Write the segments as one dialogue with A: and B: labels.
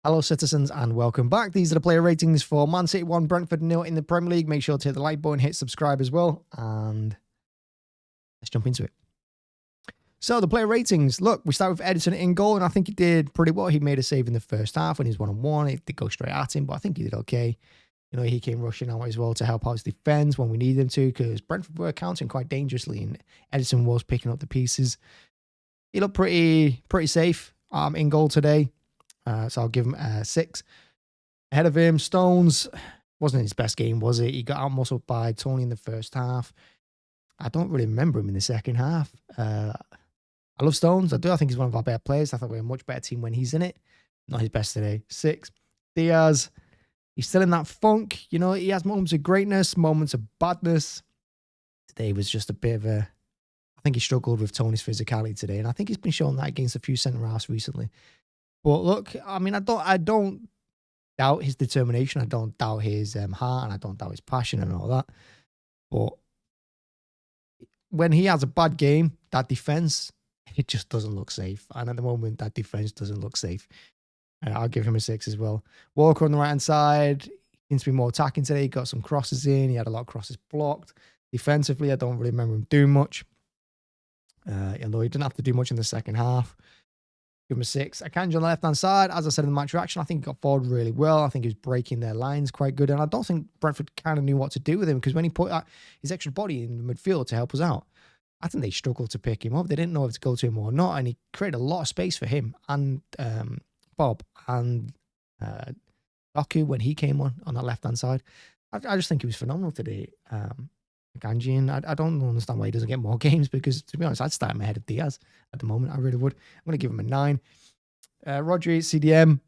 A: Hello, citizens, and welcome back. These are the player ratings for Man City 1, Brentford 0 in the Premier League. Make sure to hit the like button, hit subscribe as well, and let's jump into it. So, the player ratings. Look, we start with Edison in goal, and I think he did pretty well. He made a save in the first half when he was 1-on-1. It did go straight at him, but I think he did okay. You know, he came rushing out as well to help out his defence when we needed him to, because Brentford were counting quite dangerously, and Edison was picking up the pieces. He looked pretty safe in goal today. So I'll give him a 6. Ahead of him, Stones wasn't his best game, was it? He got out-muscled by Tony in the first half. I don't really remember him in the second half. I love Stones. I do. I think he's one of our better players. I think we're a much better team when he's in it. Not his best today. 6. Diaz, he's still in that funk. You know, he has moments of greatness, moments of badness. Today was just a bit of a... I think he struggled with Tony's physicality today, and I think he's been showing that against a few centre-halves recently. But look, I mean, I don't doubt his determination. I don't doubt his heart, and I don't doubt his passion and all that. But when he has a bad game, that defense, it just doesn't look safe. And at the moment, that defense doesn't look safe. I'll give him a 6 as well. Walker on the right hand side seems to be more attacking today. He got some crosses in. He had a lot of crosses blocked. Defensively, I don't really remember him doing much. Although he didn't have to do much in the second half. Give him a 6. Akanji on the left-hand side, as I said in the match reaction, I think he got forward really well. I think he was breaking their lines quite good. And I don't think Brentford kind of knew what to do with him, because when he put his extra body in the midfield to help us out, I think they struggled to pick him up. They didn't know if to go to him or not. And he created a lot of space for him and Bob and Doku when he came on that left-hand side. I just think he was phenomenal today. Akanji, and I don't understand why he doesn't get more games, because, to be honest, I'd start him ahead of Diaz at the moment. I really would. I'm going to give him a 9. Rodri, CDM,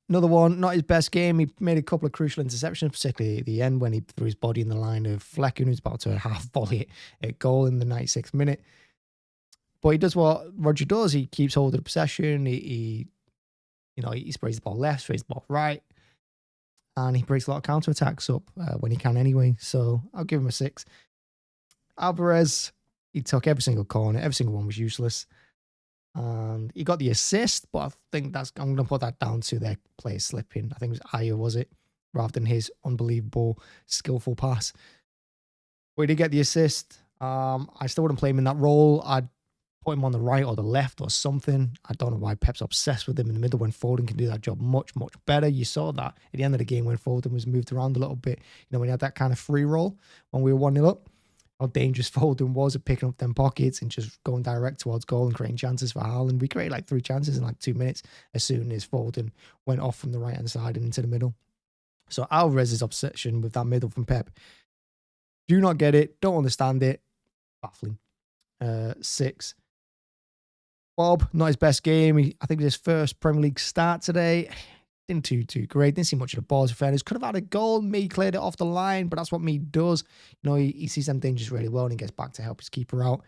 A: another one, not his best game. He made a couple of crucial interceptions, particularly at the end when he threw his body in the line of Flecken, who's about to half volley at goal in the 96th minute. But he does what Rodri does. He keeps hold of the possession. He sprays the ball left, sprays the ball right. And he breaks a lot of counterattacks up when he can anyway. So I'll give him a 6. Alvarez, he took every single corner. Every single one was useless. And he got the assist, but I think I'm going to put that down to their player slipping. I think it was Ayer, was it? Rather than his unbelievable, skillful pass. But he did get the assist. I still wouldn't play him in that role. I'd put him on the right or the left or something. I don't know why Pep's obsessed with him in the middle when Foden can do that job much, much better. You saw that at the end of the game when Foden was moved around a little bit. You know, when he had that kind of free roll when we were 1-0 up, how dangerous Foden was at picking up them pockets and just going direct towards goal and creating chances for Haaland. We created like 3 chances in like 2 minutes as soon as Foden went off from the right-hand side and into the middle. So Alvarez's obsession with that middle from Pep, do not get it, don't understand it, baffling. 6. Bob, not his best game. I think it was his first Premier League start today. Didn't too great. Didn't see much of the balls. Fairness, could have had a goal. Me cleared it off the line, but that's what me does. You know, he sees them dangers really well, and he gets back to help his keeper out.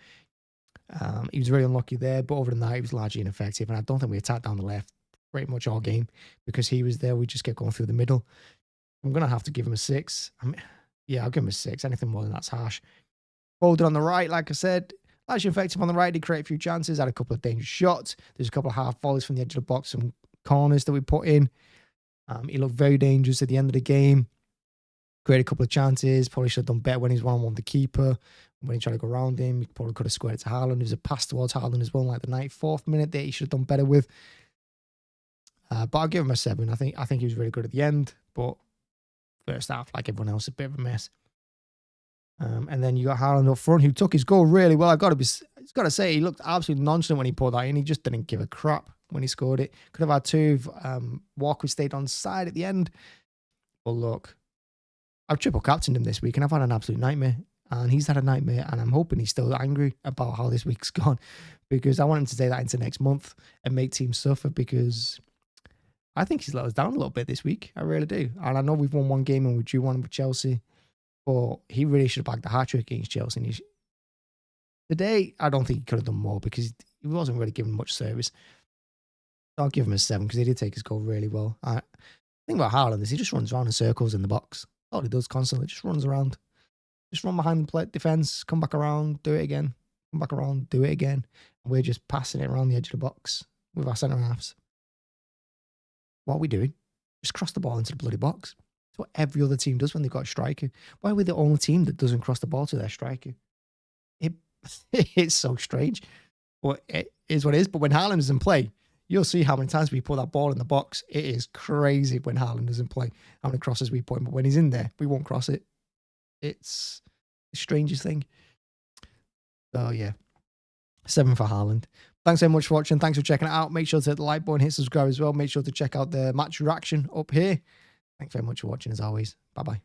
A: He was really unlucky there, but other than that, he was largely ineffective. And I don't think we attacked down the left pretty much all game because he was there. We just kept going through the middle. I'm gonna have to give him a 6. Yeah, I'll give him a 6. Anything more than that's harsh. Foden on the right, like I said. Largely effective on the right. He created a few chances, had a couple of dangerous shots. There's a couple of half volleys from the edge of the box, some corners that we put in. He looked very dangerous at the end of the game. Created a couple of chances. Probably should have done better when he was 1-on-1 with the keeper. When he tried to go around him, he probably could have squared it to Haaland. There was a pass towards Haaland as well, like the 94th minute that he should have done better with. But I'll give him a 7. I think he was really good at the end, but first half, like everyone else, a bit of a mess. And then you got Haaland up front, who took his goal really well. I've got to say, he looked absolutely nonchalant when he put that in. He just didn't give a crap when he scored it. Could have had 2 if Walker stayed on side at the end. But look, I've triple captained him this week, and I've had an absolute nightmare. And he's had a nightmare, and I'm hoping he's still angry about how this week's gone, because I want him to take that into next month and make teams suffer, because I think he's let us down a little bit this week. I really do. And I know we've won 1 game and we drew 1 with Chelsea. But he really should have bagged the hat-trick against Chelsea. And today, I don't think he could have done more because he wasn't really given much service. So I'll give him a 7 because he did take his goal really well. The thing about Haaland is he just runs around in circles in the box. That's all he does constantly. Just runs around. Just run behind the defence, come back around, do it again. Come back around, do it again. And we're just passing it around the edge of the box with our centre-halves. What are we doing? Just cross the ball into the bloody box. That's what every other team does when they've got a striker. Why are we the only team that doesn't cross the ball to their striker? It's so strange. But it is what it is. But when Haaland is in play, you'll see how many times we put that ball in the box. It is crazy when Haaland is in play, how many crosses we put in. But when he's in there, we won't cross it. It's the strangest thing. So, yeah. 7 for Haaland. Thanks so much for watching. Thanks for checking it out. Make sure to hit the like button, hit subscribe as well. Make sure to check out the match reaction up here. Thanks very much for watching as always. Bye-bye.